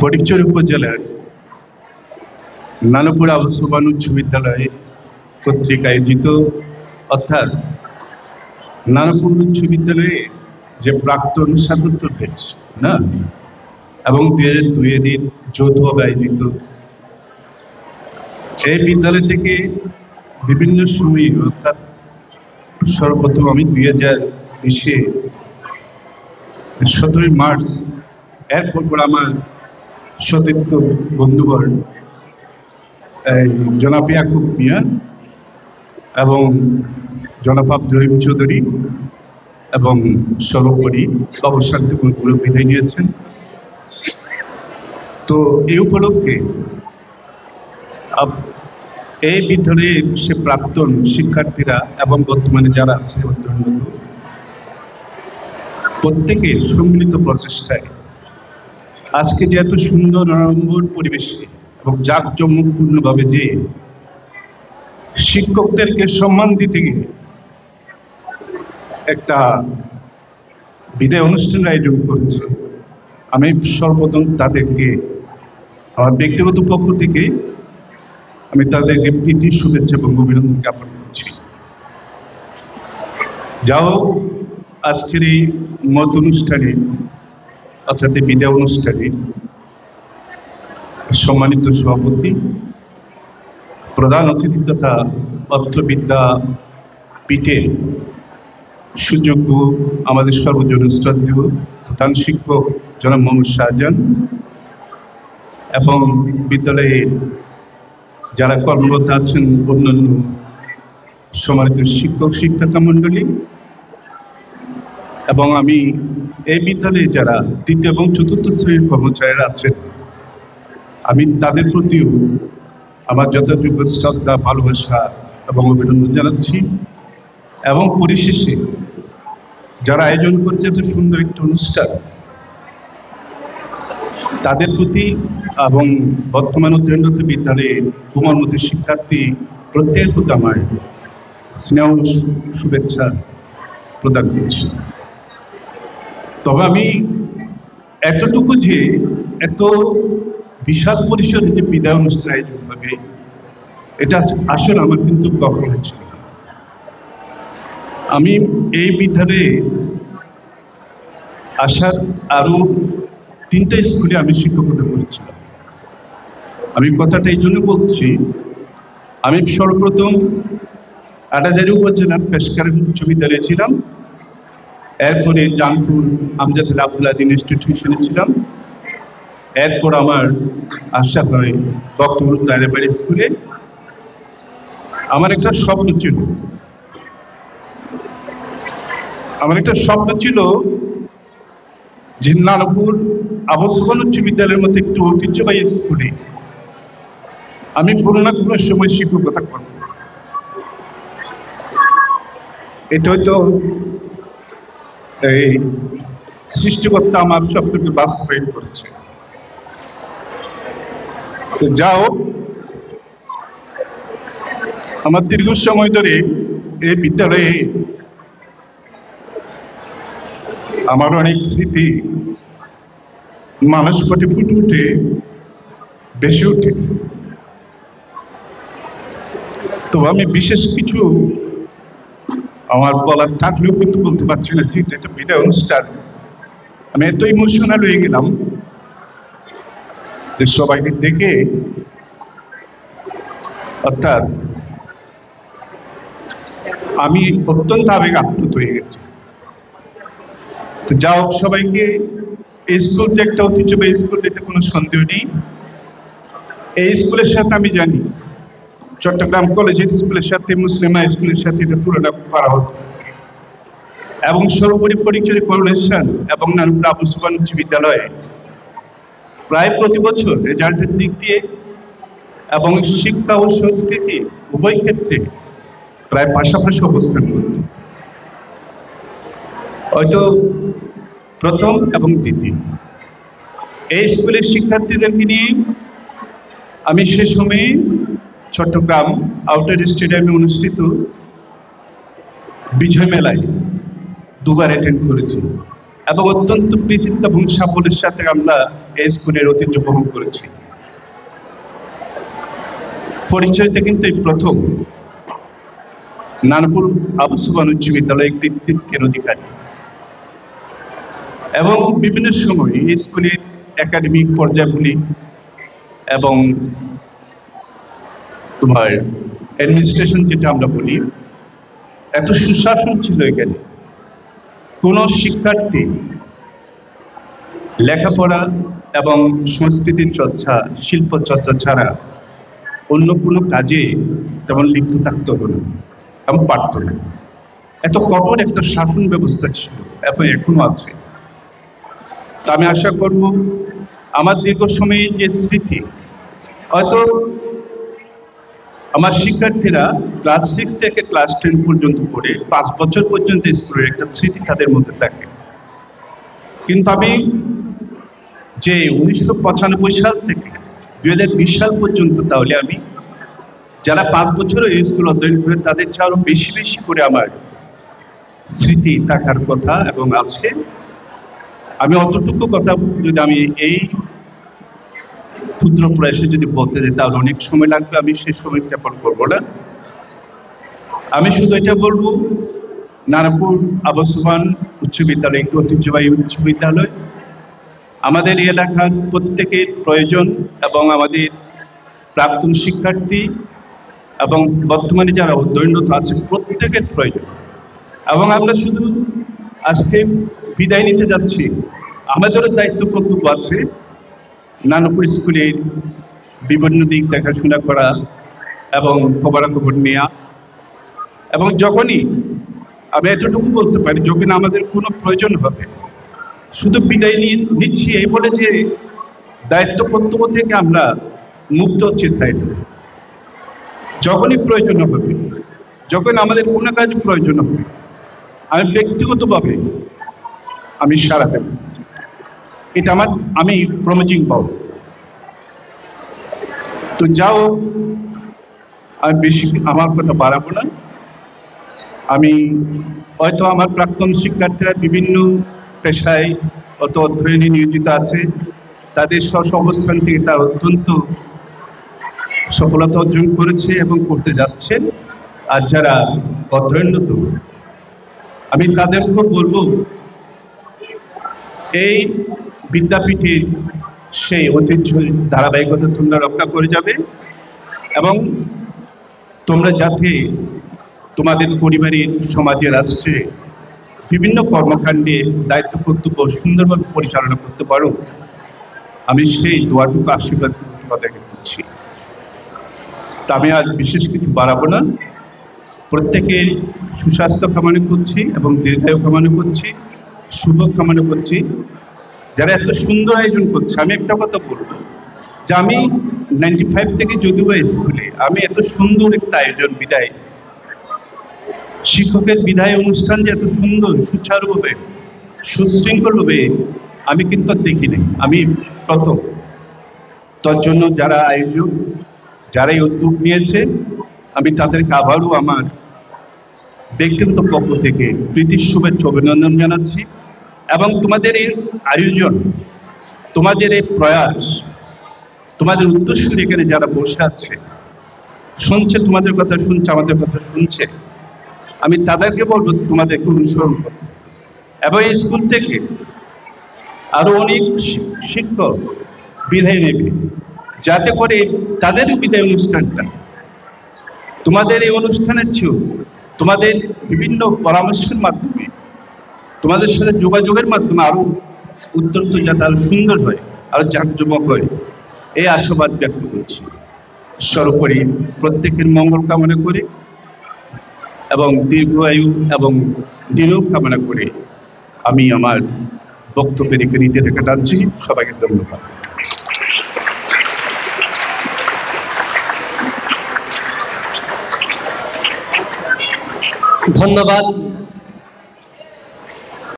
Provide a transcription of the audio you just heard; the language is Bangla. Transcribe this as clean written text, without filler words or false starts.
ফটিকছড়ি উপজেলার নানুপুর আবুল সুবহান উচ্চ বিদ্যালয় কর্তৃক আয়োজিত অর্থাৎ নানুপুর উচ্চ বিদ্যালয়ে যে প্রাক্তন স্বাতন্ত্র ব্যাচ না এবং 2002 যৌথভাবে আয়োজিত এই বিদ্যালয় থেকে বিভিন্ন সময় অর্থাৎ সর্বপ্রথম আমি 2020-এ 17 মার্চ এরপর আমার সতীর্থ বন্ধুবর্গ জনাব ইয়াকুব মিয়া এবং জনাব আব্দুল রহিম চৌধুরী এবং সর্বোপরি অবসরগুলো বিদায় নিয়েছেন। তো এই উপলক্ষে এই বিদ্যালয়ে সে প্রাক্তন শিক্ষার্থীরা এবং বর্তমানে যারা আছে প্রত্যেকের সম্মিলিত প্রচেষ্টায় আজকে যে এত সুন্দর আড়ম্বর পরিবেশে এবং জাঁকজমকপূর্ণভাবে যে শিক্ষকদেরকে সম্মান দিতে গিয়ে একটা বিদায় অনুষ্ঠানের আয়োজন করেছে, আমি সর্বপ্রথম তাদেরকে আমার ব্যক্তিগত পক্ষ থেকে আমি তাদেরকে প্রীতি শুভেচ্ছা এবং অভিনন্দন জ্ঞাপন করছি। যাও আজকের এই মত অনুষ্ঠানে অর্থাৎ বিদায় অনুষ্ঠানে সম্মানিত সভাপতি, প্রধান অতিথি তথা অর্থবিদ্যা পীঠের সুযোগ্য আমাদের সর্বজন শ্রদ্ধেয় প্রধান শিক্ষক জনাব মোহাম্মদ শাহজাহান এবং বিদ্যালয়ে যারা কর্মরত আছেন অন্যান্য সম্মানিত শিক্ষক শিক্ষিকা মণ্ডলী এবং আমি এই বিদ্যালয়ে যারা তৃতীয় এবং চতুর্থ শ্রেণীর কর্মচারীরা আছেন আমি তাদের প্রতিও আমার যথাযোগ্য শ্রদ্ধা ভালোবাসা এবং অভিনন্দন জানাচ্ছি এবং পরিশেষে যারা আয়োজন করছে এত সুন্দর একটা অনুষ্ঠান তাদের প্রতি এবং বর্তমান অধ্যয়নরত বিদ্যালয়ে কুমারমতি শিক্ষার্থী প্রত্যেকের প্রতি আমার স্নেহ শুভেচ্ছা প্রদান করছি। তবে আমি এতটুকু যে এত বিশাল পরিসরে যে বিদায় অনুষ্ঠান আয়োজন হবে এটা আসলে আমার কিন্তু কখনো ছিল না। আমি এই বিদ্যালয়ে আসার আরো 3টা স্কুলে আমি শিক্ষকতা করেছিলাম। আমি কথাটা এই জন্য বলছি, আমি সর্বপ্রথম আটাজারি উপজেলার পেশকারী উচ্চ বিদ্যালয়ে ছিলাম, এরপরে জানপুর আমজাদ আব্দুল আদিন ইনস্টিটিউশনে ছিলাম, এরপর আমার আশা হয় বক্তব্য দায়রাবাড়ি স্কুলে। আমার একটা স্বপ্ন ছিল যে নানুপুর আবুল সুবহান উচ্চ বিদ্যালয়ের মধ্যে একটু ঐতিহ্যবাহী স্কুলে আমি কোনো না কোনো সময় শিক্ষকতা করব। এটা হয়তো এই সৃষ্টিকর্তা আমার স্বপ্নকে বাস্তবায়ন করেছে। তো যাও আমার দীর্ঘ সময় ধরে এই বিদ্যালয়ে আমার অনেক স্মৃতি মানুষ ফুটে ফুটে বেশি ওঠে। তো আমি বিশেষ কিছু আমার বলার থাকলেও কিন্তু বলতে পারছি না, যেহেতু এটা বিদায় অনুষ্ঠান। আমি এত ইমোশনাল হয়ে গেলাম যে সবাইকে দেখে অর্থাৎ আমি অত্যন্ত আবেগ আপ্লুত হয়ে গেছি। তো যা হোক, সবাইকে এই স্কুলটা একটা ঐতিহ্যবাহী স্কুল, এটা কোনো সন্দেহ নেই। এই স্কুলের সাথে আমি জানি চট্টগ্রাম কলেজের স্কুলের সাথে মুসলিম হাই স্কুলের সাথে এটা তুলনা করা হতো এবং সর্বোপরি ফটিকছড়ি ফাউন্ডেশন এবং নানুপুর আবুল সুবহান উচ্চ বিদ্যালয়ে প্রায় প্রতি বছর রেজাল্টের দিক দিয়ে এবং শিক্ষা ও সংস্কৃতি উভয় ক্ষেত্রে প্রায় পাশাপাশি অবস্থান করত। হয়তো প্রথম এবং দ্বিতীয় এই স্কুলের শিক্ষার্থীদেরকে নিয়ে আমি সে সময়ে চট্টগ্রাম আউটার স্টেডিয়ামে অনুষ্ঠিত বিজয় মেলায় দুবার অ্যাটেন্ড করেছি এবং অত্যন্ত কৃতিত্ব এবং সাফল্যের সাথে আমরা এই স্কুলের ঐতিহ্য বহন করেছি। পরিচয়টা কিন্তু এই প্রথম নানপুর আবু সুবহান উচ্চ বিদ্যালয়ের কৃতিত্বের অধিকারী, এবং বিভিন্ন সময় এই স্কুলের একাডেমিক পর্যায়গুলি এবং তোমার অ্যাডমিনিস্ট্রেশন যেটা আমরা বলি, এত সুশাসন ছিল এখানে। কোনো শিক্ষার্থী লেখাপড়া এবং সংস্কৃতির চর্চা, শিল্প চর্চা ছাড়া অন্য কোনো কাজে তেমন লিপ্ত থাকতে হতো না এবং পারত না। এত কঠোর একটা শাসন ব্যবস্থা ছিল এবং এখনো আছে। তা আমি আশা করব আমার দীর্ঘ সময়ে যে স্মৃতি, হয়তো আমার শিক্ষার্থীরা ক্লাস 6 থেকে ক্লাস 10 পর্যন্ত পড়ে 5 বছর পর্যন্ত স্কুলের একটা স্মৃতি তাদের মধ্যে থাকে, কিন্তু আমি যে 1995 সাল থেকে 2020 সাল পর্যন্ত, তাহলে আমি যারা 5 বছর এই স্কুল অধ্যয়ন করে তাদের চেয়ে আরো বেশি বেশি করে আমার স্মৃতি থাকার কথা এবং আছে। আমি অতটুকু কথা যদি আমি এই ক্ষুদ্র প্রয়াসে যদি বলতে যাই তাহলে অনেক সময় লাগবে, আমি সেই সময় জ্ঞাপন করবো না। আমি শুধু এটা বলবো, নারায়ণপুর আবু সুবহান উচ্চ বিদ্যালয় একটি ঐতিহ্যবাহী উচ্চ বিদ্যালয়। আমাদের এই এলাকার প্রত্যেকের প্রয়োজন এবং আমাদের প্রাক্তন শিক্ষার্থী এবং বর্তমানে যারা অধ্যয়নরত আছে প্রত্যেকের প্রয়োজন। এবং আমরা শুধু আজকে বিদায় নিতে যাচ্ছি, আমাদেরও দায়িত্ব কর্তব্য আছে নানপুর স্কুলের বিভিন্ন দিক দেখাশোনা করা এবং খবরাখবর নেওয়া। এবং যখনই আমি এতটুকু বলতে পারি, যখন আমাদের কোনো প্রয়োজন হবে, শুধু বিদায় নিচ্ছি এই বলে যে দায়িত্ব কর্তব্য থেকে আমরা মুক্ত হচ্ছি তাই না। যখনই প্রয়োজন হবে, যখন আমাদের কোনো কাজ প্রয়োজন হবে, আমি ব্যক্তিগতভাবে আমি সাড়া দেব। এটা আমি প্রমিজিং পাব। তো যাও, আমি বেশি আমার কথা বাড়াবো না। আমি হয়তো আমার প্রাক্তন শিক্ষার্থীরা বিভিন্ন পেশায় অত অধ্যয়নে নিয়োজিত আছে, তাদের স্ব অবস্থান থেকে তারা অত্যন্ত সফলতা অর্জন করেছে এবং করতে যাচ্ছে। আর যারা অধ্যয়নরত, আমি তাদেরকেও বলবো এই বিদ্যাপীঠের সেই ঐতিহ্য ধারাবাহিকতা তোমরা রক্ষা করে যাবে এবং তোমরা যাতে তোমাদের পরিবারের, সমাজে, রাষ্ট্রে বিভিন্ন কর্মকাণ্ডে দায়িত্ব কর্তব্য সুন্দরভাবে পরিচালনা করতে পারো, আমি সেই দোয়াটুকু আশীর্বাদ তাদেরকে করছি। তা আমি আজ বিশেষ কিছু বাড়াবো না। প্রত্যেকের সুস্বাস্থ্য কামনা করছি এবং দীর্ঘায়ু কামনা করছি, শুভ কামনা করছি। যারা এত সুন্দর আয়োজন করছে, আমি একটা কথা বলবো যে আমি 95 থেকে যদিও স্কুলে আমি এত সুন্দর একটা আয়োজন, বিদায় শিক্ষকের বিদায় অনুষ্ঠান যে এত সুন্দর সুচারুভাবে সুশৃঙ্খলভাবে আমি কিন্তু দেখিনি, আমি প্রথম। তার জন্য যারা আয়োজক, যারা এই উদ্যোগ নিয়েছে, আমি তাদেরকে আবারও আমার ব্যক্তিগত পক্ষ থেকে প্রীতির শুভেচ্ছা অভিনন্দন জানাচ্ছি। এবং তোমাদের এই আয়োজন, তোমাদের এই প্রয়াস, তোমাদের উত্তরসূরি এখানে যারা বসে আছে, শুনছে, তোমাদের কথা শুনছে, আমাদের কথা শুনছে, আমি তাদেরকে বলবো তোমাদেরকে অনুসরণ করো এবং এই স্কুল থেকে আরো অনেক শিক্ষক বিদায় নেবে, যাতে করে তাদের বিদায় অনুষ্ঠানটা তোমাদের এই অনুষ্ঠানের চেয়েও তোমাদের বিভিন্ন পরামর্শের মাধ্যমে, তোমাদের সাথে যোগাযোগের মাধ্যমে আরো উত্তরোত্তর যাতে আরো সুন্দর হয়, আরো জাঁকজমক হয়, এই আশাবাদ ব্যক্ত করছি। সর্বোপরি প্রত্যেকের মঙ্গল কামনা করে এবং দীর্ঘায়ু এবং নিরোগ কামনা করে আমি আমার বক্তব্যের এখানে রেখে টানছি। সবাইকে ধন্যবাদ। ধন্যবাদ।